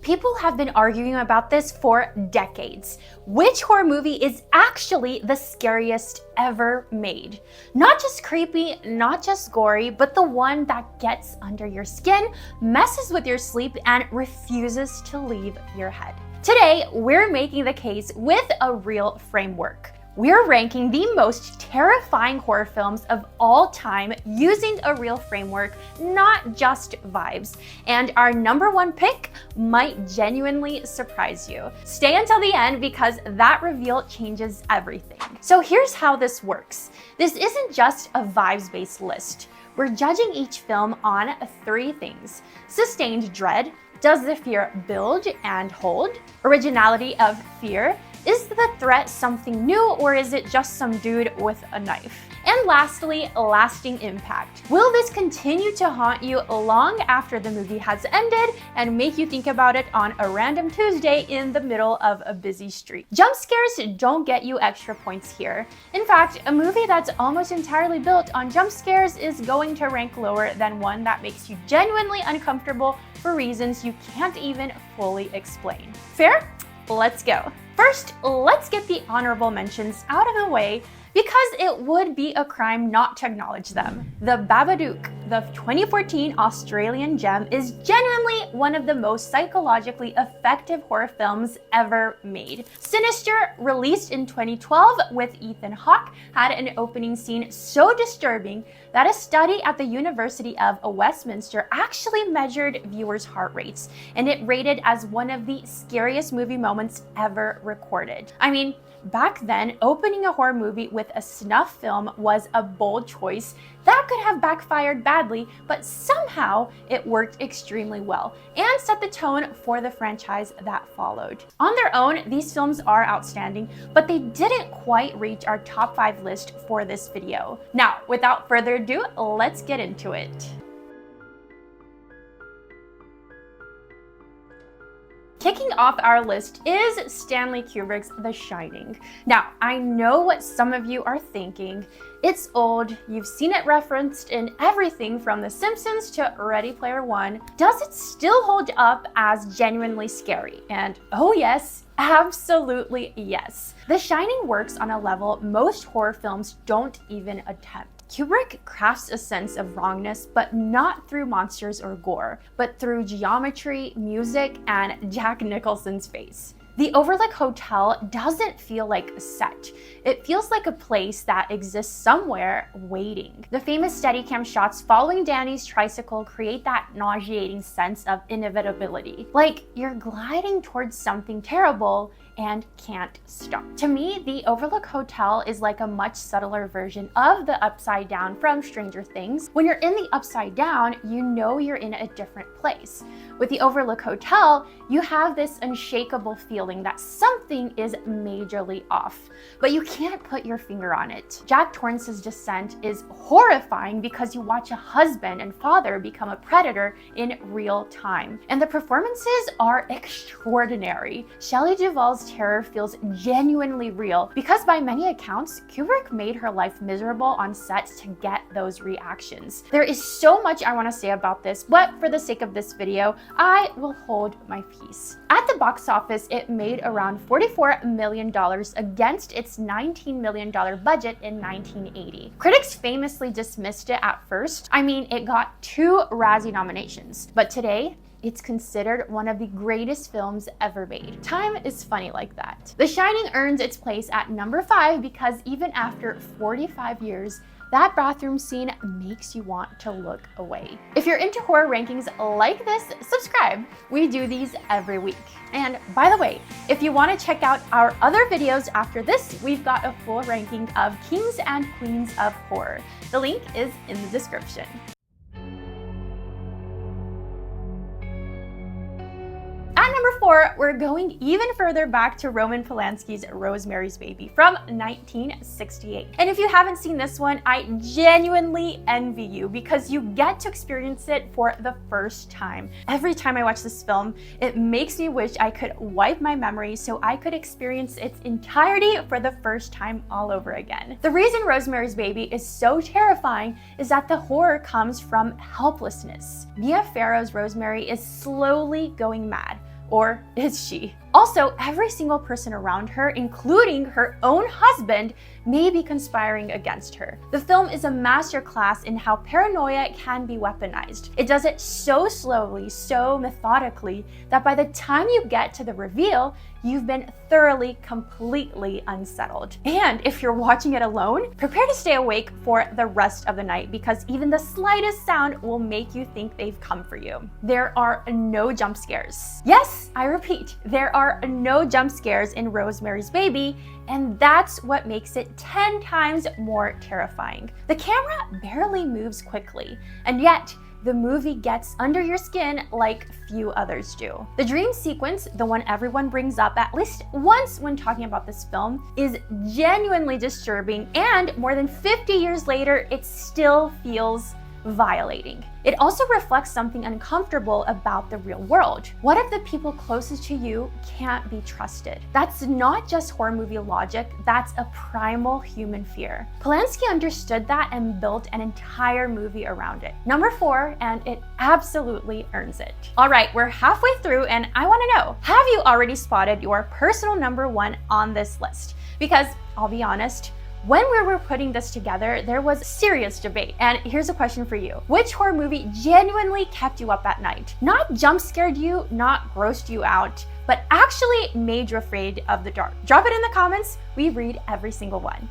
People have been arguing about this for decades. Which horror movie is actually the scariest ever made? Not just creepy, not just gory, but the one that gets under your skin, messes with your sleep, and refuses to leave your head. Today, we're making the case with a real framework. We're ranking the most terrifying horror films of all time using a real framework, not just vibes. And our #1 pick might genuinely surprise you. Stay until the end because that reveal changes everything. So here's how this works. This isn't just a vibes-based list. We're judging each film on 3 things: sustained dread, does the fear build and hold? Originality of fear, is the threat something new or is it just some dude with a knife? And lastly, lasting impact. Will this continue to haunt you long after the movie has ended and make you think about it on a random Tuesday in the middle of a busy street? Jump scares don't get you extra points here. In fact, a movie that's almost entirely built on jump scares is going to rank lower than one that makes you genuinely uncomfortable for reasons you can't even fully explain. Fair? Let's go. First, let's get the honorable mentions out of the way because it would be a crime not to acknowledge them. The Babadook, the 2014 Australian gem, is genuinely one of the most psychologically effective horror films ever made. Sinister, released in 2012 with Ethan Hawke, had an opening scene so disturbing that a study at the University of Westminster actually measured viewers' heart rates, and it rated as one of the scariest movie moments ever recorded. I mean, back then, opening a horror movie with a snuff film was a bold choice that could have backfired badly, but somehow it worked extremely well and set the tone for the franchise that followed. On their own, these films are outstanding, but they didn't quite reach our top 5 list for this video. Now, without further ado, let's get into it. Kicking off our list is Stanley Kubrick's The Shining. Now, I know what some of you are thinking. It's old, you've seen it referenced in everything from The Simpsons to Ready Player One. Does it still hold up as genuinely scary? And oh yes, absolutely yes. The Shining works on a level most horror films don't even attempt. Kubrick crafts a sense of wrongness, but not through monsters or gore, but through geometry, music, and Jack Nicholson's face. The Overlook Hotel doesn't feel like a set. It feels like a place that exists somewhere waiting. The famous Steadicam shots following Danny's tricycle create that nauseating sense of inevitability. Like you're gliding towards something terrible and can't stop. To me, the Overlook Hotel is like a much subtler version of the Upside Down from Stranger Things. When you're in the Upside Down, you know you're in a different place. With the Overlook Hotel, you have this unshakable feeling that something is majorly off, but you can't put your finger on it. Jack Torrance's descent is horrifying because you watch a husband and father become a predator in real time. And the performances are extraordinary. Shelley Duvall's terror feels genuinely real because by many accounts, Kubrick made her life miserable on set to get those reactions. There is so much I want to say about this, but for the sake of this video, I will hold my peace. At the box office, it made around $44 million against its $19 million budget in 1980. Critics famously dismissed it at first. I mean, it got 2 Razzie nominations, but today, it's considered one of the greatest films ever made. Time is funny like that. The Shining earns its place at #5 because even after 45 years, that bathroom scene makes you want to look away. If you're into horror rankings like this, subscribe. We do these every week. And by the way, if you want to check out our other videos after this, we've got a full ranking of Kings and Queens of Horror. The link is in the description. At #4, we're going even further back to Roman Polanski's Rosemary's Baby from 1968. And if you haven't seen this one, I genuinely envy you because you get to experience it for the first time. Every time I watch this film, it makes me wish I could wipe my memory so I could experience its entirety for the first time all over again. The reason Rosemary's Baby is so terrifying is that the horror comes from helplessness. Mia Farrow's Rosemary is slowly going mad. Or is she? Also, every single person around her, including her own husband, may be conspiring against her. The film is a masterclass in how paranoia can be weaponized. It does it so slowly, so methodically, that by the time you get to the reveal, you've been thoroughly, completely unsettled. And if you're watching it alone, prepare to stay awake for the rest of the night, because even the slightest sound will make you think they've come for you. There are no jump scares. Yes, I repeat, there are no jump scares in Rosemary's Baby, and that's what makes it 10 times more terrifying. The camera barely moves quickly, and yet the movie gets under your skin like few others do. The dream sequence, the one everyone brings up at least once when talking about this film, is genuinely disturbing, and more than 50 years later, it still feels violating. It also reflects something uncomfortable about the real world. What if the people closest to you can't be trusted? That's not just horror movie logic, that's a primal human fear. Polanski understood that and built an entire movie around it. Number 4, and it absolutely earns it. All right, we're halfway through, and I want to know, have you already spotted your personal number 1 on this list? Because I'll be honest, when we were putting this together, there was serious debate. And here's a question for you. Which horror movie genuinely kept you up at night? Not jump scared you, not grossed you out, but actually made you afraid of the dark? Drop it in the comments. We read every single one.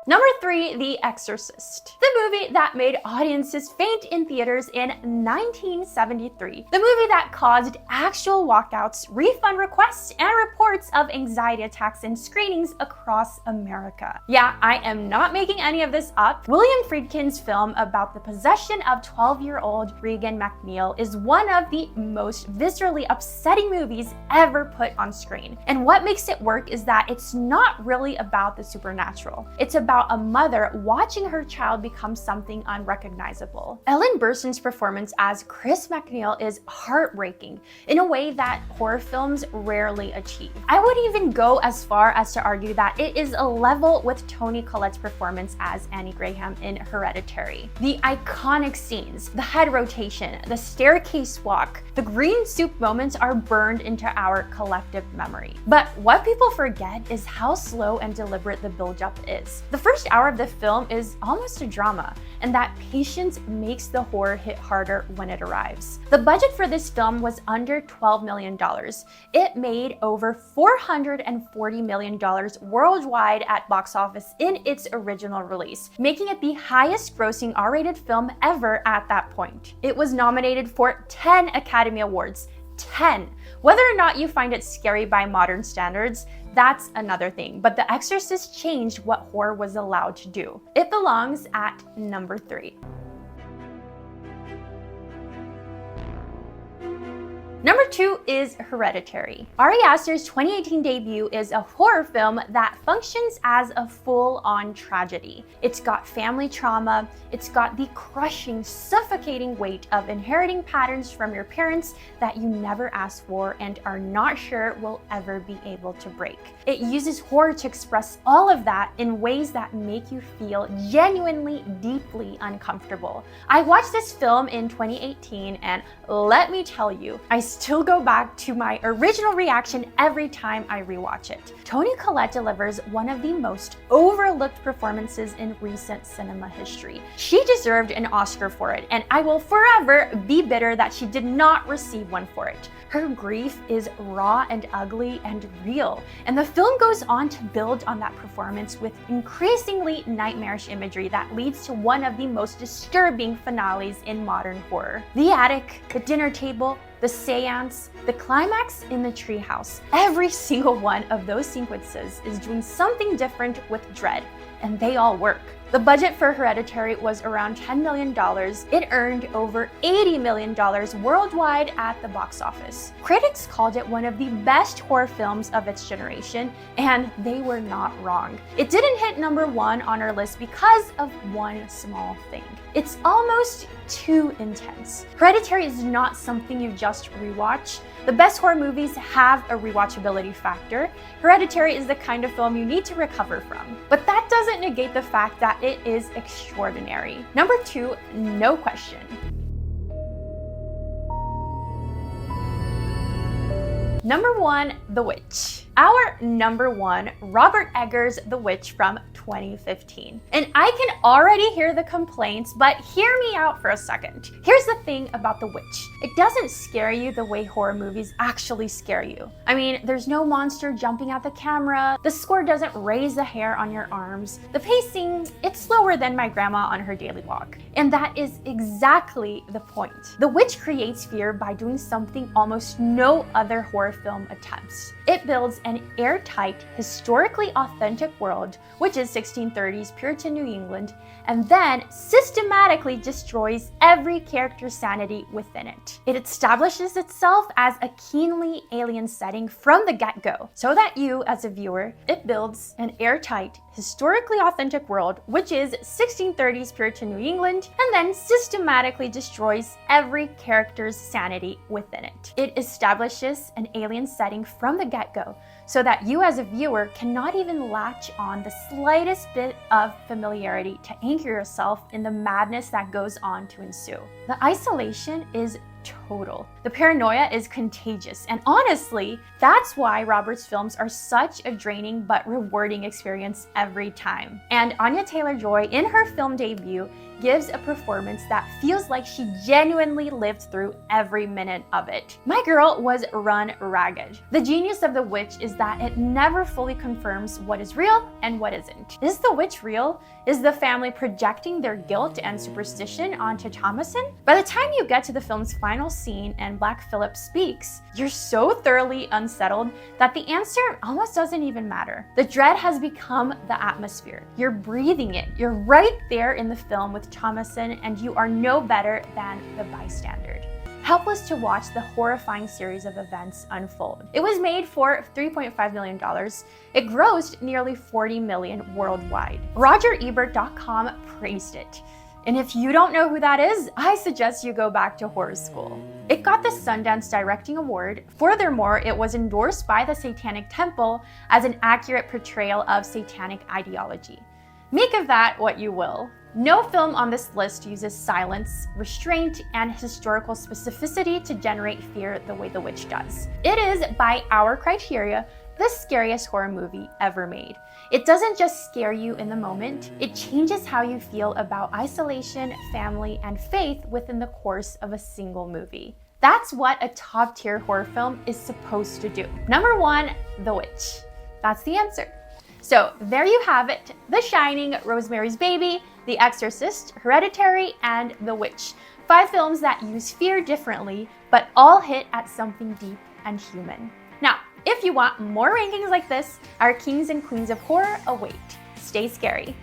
Number 3, The Exorcist. The movie that made audiences faint in theaters in 1973. The movie that caused actual walkouts, refund requests, and reports of anxiety attacks in screenings across America. Yeah, I am not making any of this up. William Friedkin's film about the possession of 12-year-old Regan McNeil is one of the most viscerally upsetting movies ever put on screen. And what makes it work is that it's not really about the supernatural. It's about a mother watching her child become something unrecognizable. Ellen Burstyn's performance as Chris McNeil is heartbreaking in a way that horror films rarely achieve. I would even go as far as to argue that it is a level with Toni Collette's performance as Annie Graham in Hereditary. The iconic scenes, the head rotation, the staircase walk, the green soup moments are burned into our collective memory. But what people forget is how slow and deliberate the build-up is. The first hour of the film is almost a drama, and that patience makes the horror hit harder when it arrives. The budget for this film was under $12 million. It made over $440 million worldwide at box office in its original release, making it the highest grossing R-rated film ever at that point. It was nominated for 10 Academy Awards. 10. Whether or not you find it scary by modern standards, that's another thing, but The Exorcist changed what horror was allowed to do. It belongs at number 3. Number 2 is Hereditary. Ari Aster's 2018 debut is a horror film that functions as a full-on tragedy. It's got family trauma, it's got the crushing, suffocating weight of inheriting patterns from your parents that you never asked for and are not sure will ever be able to break. It uses horror to express all of that in ways that make you feel genuinely, deeply uncomfortable. I watched this film in 2018, and let me tell you, I still go back to my original reaction every time I rewatch it. Toni Collette delivers one of the most overlooked performances in recent cinema history. She deserved an Oscar for it, and I will forever be bitter that she did not receive one for it. Her grief is raw and ugly and real, and the film goes on to build on that performance with increasingly nightmarish imagery that leads to one of the most disturbing finales in modern horror. The attic, the dinner table, the seance, the climax in the treehouse. Every single one of those sequences is doing something different with dread, and they all work. The budget for Hereditary was around $10 million. It earned over $80 million worldwide at the box office. Critics called it one of the best horror films of its generation, and they were not wrong. It didn't hit number 1 on our list because of one small thing. It's almost too intense. Hereditary is not something you just rewatch. The best horror movies have a rewatchability factor. Hereditary is the kind of film you need to recover from. But that doesn't negate the fact that it is extraordinary. Number 2, no question. Number 1, The Witch. Our number 1, Robert Eggers' The Witch from 2015. And I can already hear the complaints, but hear me out for a second. Here's the thing about The Witch. It doesn't scare you the way horror movies actually scare you. I mean, there's no monster jumping at the camera. The score doesn't raise the hair on your arms. The pacing, it's slower than my grandma on her daily walk. And that is exactly the point. The Witch creates fear by doing something almost no other horror film attempts. It builds an airtight, historically authentic world, which is 1630s Puritan New England, and then systematically destroys every character's sanity within it. It establishes itself as a keenly alien setting from the get-go, so that you, as a viewer, it builds an airtight, historically authentic world, which is 1630s Puritan New England, and then systematically destroys every character's sanity within it. It establishes an alien setting from the get-go, so that you as a viewer cannot even latch on the slightest bit of familiarity to anchor yourself in the madness that goes on to ensue. The isolation is total. The paranoia is contagious, and honestly, that's why Robert's films are such a draining but rewarding experience every time. And Anya Taylor-Joy, in her film debut, gives a performance that feels like she genuinely lived through every minute of it. My girl was run ragged. The genius of The Witch is that it never fully confirms what is real and what isn't. Is the witch real? Is the family projecting their guilt and superstition onto Thomasin? By the time you get to the film's final scene and Black Phillip speaks, you're so thoroughly unsettled that the answer almost doesn't even matter. The dread has become the atmosphere. You're breathing it. You're right there in the film with Thomasin, and you are no better than the bystander. Helpless to watch the horrifying series of events unfold. It was made for $3.5 million. It grossed nearly $40 million worldwide. RogerEbert.com praised it. And if you don't know who that is, I suggest you go back to horror school. It got the Sundance Directing Award. Furthermore, it was endorsed by the Satanic Temple as an accurate portrayal of satanic ideology. Make of that what you will. No film on this list uses silence, restraint, and historical specificity to generate fear the way The Witch does. It is, by our criteria, the scariest horror movie ever made. It doesn't just scare you in the moment, it changes how you feel about isolation, family, and faith within the course of a single movie. That's what a top-tier horror film is supposed to do. Number 1, The Witch. That's the answer. So there you have it, The Shining, Rosemary's Baby, The Exorcist, Hereditary, and The Witch. 5 films that use fear differently, but all hit at something deep and human. Now, if you want more rankings like this, our kings and queens of horror await. Stay scary.